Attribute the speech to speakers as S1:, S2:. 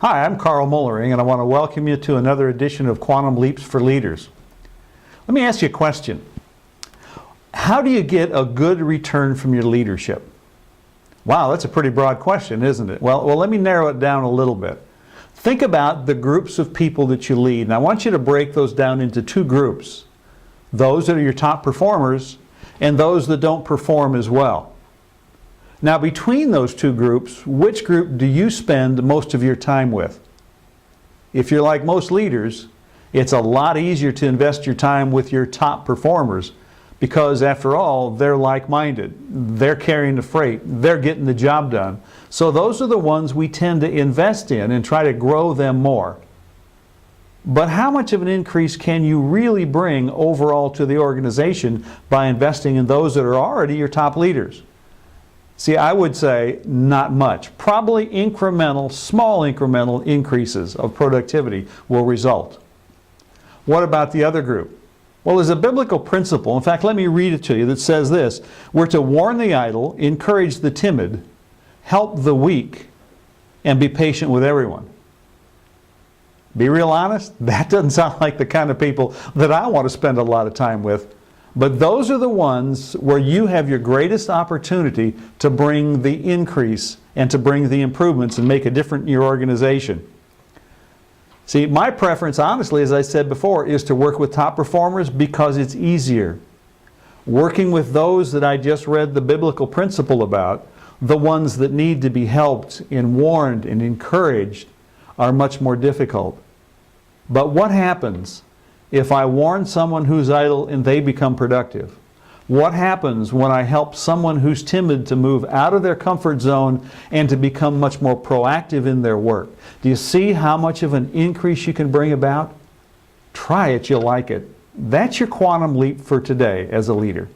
S1: Hi, I'm Carl Moellernig, and I want to welcome you to another edition of Quantum Leaps for Leaders. Let me ask you a question. How do you get a good return from your leadership? Wow, that's a pretty broad question, isn't it? Well, let me narrow it down a little bit. Think about the groups of people that you lead, and I want you to break those down into two groups. Those that are your top performers and those that don't perform as well. Now, between those two groups, which group do you spend most of your time with? If you're like most leaders, it's a lot easier to invest your time with your top performers because, after all, they're like-minded. They're carrying the freight. They're getting the job done. So those are the ones we tend to invest in and try to grow them more. But how much of an increase can you really bring overall to the organization by investing in those that are already your top leaders? See, I would say not much. Probably incremental, small incremental increases of productivity will result. What about the other group? Well, there's a biblical principle. In fact, let me read it to you that says this. We're to warn the idle, encourage the timid, help the weak, and be patient with everyone. Be real honest, that doesn't sound like the kind of people that I want to spend a lot of time with. But those are the ones where you have your greatest opportunity to bring the increase and to bring the improvements and make a difference in your organization. See, my preference, honestly, as I said before, is to work with top performers because it's easier. Working with those that I just read the biblical principle about, the ones that need to be helped and warned and encouraged, are much more difficult. But what happens if I warn someone who's idle and they become productive? What happens when I help someone who's timid to move out of their comfort zone and to become much more proactive in their work? Do you see how much of an increase you can bring about? Try it, you'll like it. That's your quantum leap for today as a leader.